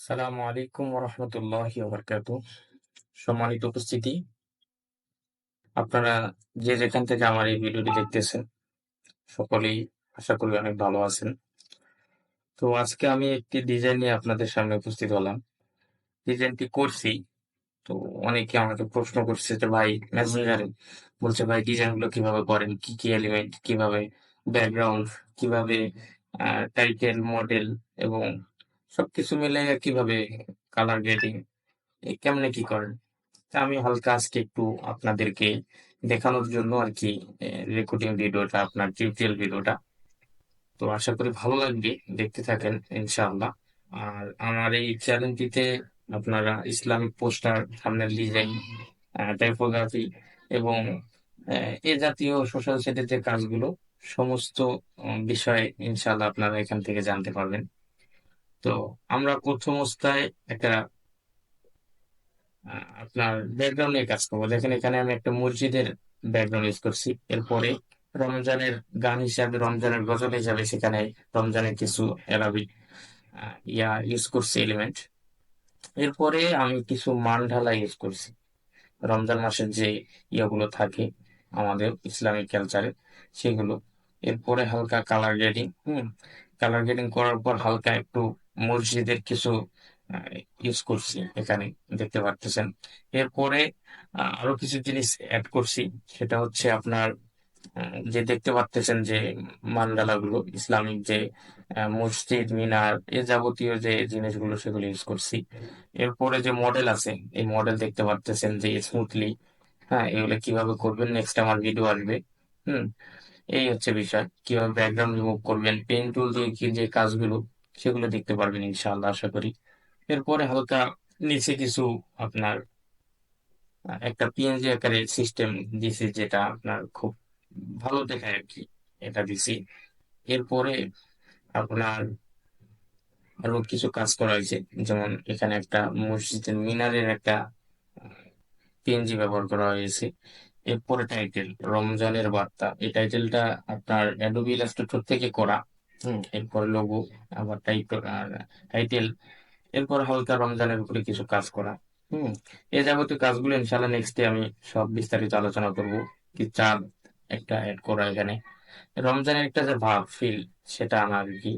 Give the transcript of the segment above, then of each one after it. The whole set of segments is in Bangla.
সালামু আলাইকুম রহমতুল্লাহি সম্মানিত উপস্থিতি, আপনারা যে যেখান থেকে আমার এই ভিডিওটি দেখতেছেন সকলেই আশা করি অনেক ভালো আছেন। তো আজকে আমি একটি ডিজাইন নিয়ে আপনাদের সামনে উপস্থিত হলাম। ডিজাইনটি করছি, তো অনেকে আমাকে প্রশ্ন করছে যে ভাই মেসেঞ্জারে বলছে ভাই ডিজাইনগুলো কিভাবে করেন, কি কি এলিমেন্ট, কিভাবে ব্যাকগ্রাউন্ড, কিভাবে টাইটেল, মডেল এবং সবকিছু মিলে কিভাবে কালার গ্রেডিং কেমনে কি করেন। তা আমি হালকা আজকে একটু আপনাদেরকে দেখানোর জন্য আর কি রেকর্ডিং ভিডিওটা, আপনার টিউটোরিয়াল ভিডিওটা। তো আশা করি ভালো লাগবে, দেখতে থাকেন ইনশাআল্লাহ। আর আমার এই চ্যানেলটিতে আপনারা Islamic poster, thumbnail design, typography এবং এ জাতীয় সোশ্যাল সাইটের যে কাজগুলো, সমস্ত বিষয়ে ইনশাআল্লাহ আপনারা এখান থেকে জানতে পারবেন। তো আমরা প্রথম অবস্থায় একটা আপনার ব্যাকগ্রাউন্ড নিয়ে কাজ করবো। দেখেন এখানে আমি একটা মসজিদের ব্যাকগ্রাউন্ড ইউজ করছি। এরপরে রমজানের গান হিসাবে, রমজানের গজল হিসাবে সেখানে রমজানের কিছু অ্যারাবিক ইউজ করছি এলিমেন্ট। এরপরে আমি কিছু মান ঢালা ইউজ করছি, রমজান মাসের যে ইয়েগুলো থাকে আমাদের ইসলামিক কালচারে সেগুলো। এরপরে হালকা কালার গ্রেডিং, কালার গ্রেডিং করার পর হালকা একটু মসজিদের কিছু ইউজ করছি এখানে, দেখতে পারতেছেন। এরপরে আরো কিছু জিনিস অ্যাড করছি, সেটা হচ্ছে আপনার যে দেখতে পারতেছেন যে মান্ডালা গুলো, ইসলামিক যে মসজিদ, মিনার, এ যাবতীয় যে জিনিসগুলো সেগুলো ইউজ করছি। এরপরে যে মডেল আছে, এই মডেল দেখতে পারতেছেন যে স্মুথলি, হ্যাঁ, এগুলো কিভাবে করবেন নেক্সট আমার ভিডিও আসবে। হুম এই হচ্ছে বিষয়, কিভাবে ব্যাকগ্রাউন্ড রিমুভ করবেন, পেন টুল দিয়ে কি যে কাজগুলো, সেগুলো দেখতে পারবেন ইনশাআল্লাহ আশা করি। এরপরে হালকা নিচে কিছু আপনার একটা পিএনজি আকারে সিস্টেম দিছি, যেটা আপনার খুব ভালো দেখায় আর কি, এটা দিছি। এরপরে আপনার আরো কিছু কাজ করা হয়েছে, যেমন এখানে একটা মসজিদের মিনারের একটা পিএনজি ব্যবহার করা হয়েছে। এরপরে টাইটেল, রমজানের বার্তা, এই টাইটেলটা আপনার অ্যাডোবি ইলাস্ট্রেটর থেকে করা। এরপরে লোগো, আবার টাইটেল, এরপর হালকা রমজানের উপরে কিছু কাজ করা। হুম এই যাবতীয় কাজগুলো ইনশাল্লাহ নেক্সট ডে আমি সব বিস্তারিত আলোচনা করব। কি চাঁদ একটা অ্যাড করা এখানে, রমজানের একটা যে ভাব ফিল, সেটা আমার আর কি।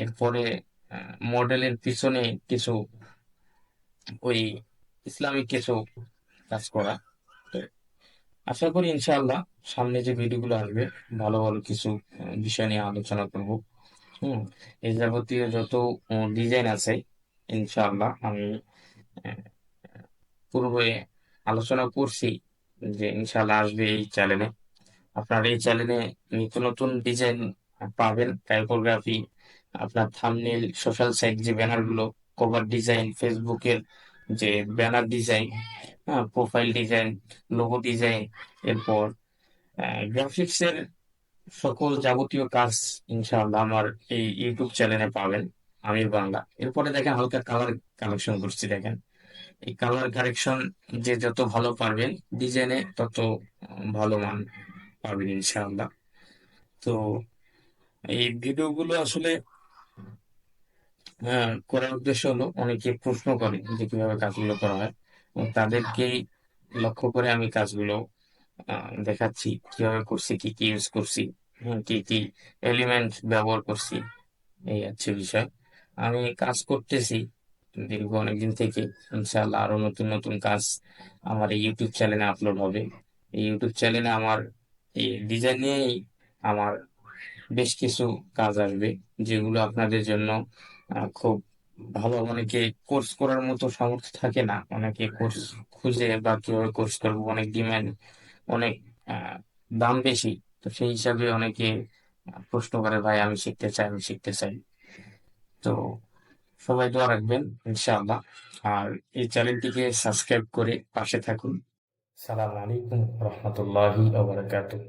এরপরে মডেলের পিছনে কিছু ওই ইসলামিক কিছু কাজ করা। তো আশা করি ইনশাআল্লাহ সামনে যে ভিডিওগুলো আসবে, ভালো ভালো কিছু বিষয় নিয়ে আলোচনা করব। হুম এই যাবতীয় যত ডিজাইন আছে ইনশাআল্লাহ আমি আহ, পূর্বে আলোচনা করছি যে ইনশাআল্লাহ আসবে এই চ্যানেলে। আপনার এই চ্যানেলে নিত্য নতুন ডিজাইন পাবেন, টাইপোগ্রাফি, আপনার থাম্বনেল, সোশ্যাল সাইট যে ব্যানার গুলো, কভার ডিজাইন, ফেসবুকের যে banner design, profile design, logo design, এরপর গ্রাফিক্স এর সকল যাবতীয় কাজ ইনশাআল্লাহ আমার এই ইউটিউব চ্যানেলে পাবেন, আমির বাংলা। এরপরে দেখেন হালকা কালার কালেকশন করছি, দেখেন এই কালার কারেকশন যে যত ভালো পারবেন ডিজাইনে, তত ভালো মান পাবেন ইনশাআল্লাহ। তো এই ভিডিওগুলো আসলে করার উদ্দেশ্য হলো, অনেকে প্রশ্ন করে যে কিভাবে কাজগুলো করা হয়, এবং তাদেরকেই লক্ষ্য করে আমি কাজগুলো দেখাচ্ছি, কিভাবে করছি, কি কি ইউজ করছি, কি কি এলিমেন্ট ব্যবহার করছি। এই হচ্ছে বিষয়। আমি কাজ করতেছি দীর্ঘ অনেকদিন থেকে। ইনশাআল্লাহ আরো নতুন নতুন কাজ আমার এই ইউটিউব চ্যানেলে আপলোড হবে। এই ইউটিউব চ্যানেলে আমার এই ডিজাইন নিয়েই আমার বেশ কিছু কাজ আসবে, যেগুলো আপনাদের জন্য খুব ভালো। অনেকে কোর্স করার মতো সামর্থ্য থাকে না, অনেকে কোর্স খুঁজে বা কিভাবে কোর্স করবো, অনেক ডিমান্ড, অনেক আহ, দাম বেশি। তো সেই হিসাবে অনেকে প্রশ্ন করে ভাই আমি শিখতে চাই, আমি শিখতে চাই। তো সবাই দোয়া রাখবেন ইনশাআল্লাহ। আর এই চ্যানেলটিকে সাবস্ক্রাইব করে পাশে থাকুন। সালাম আলাইকুম রহমতুল্লাহি ওয়া বারাকাতুহু।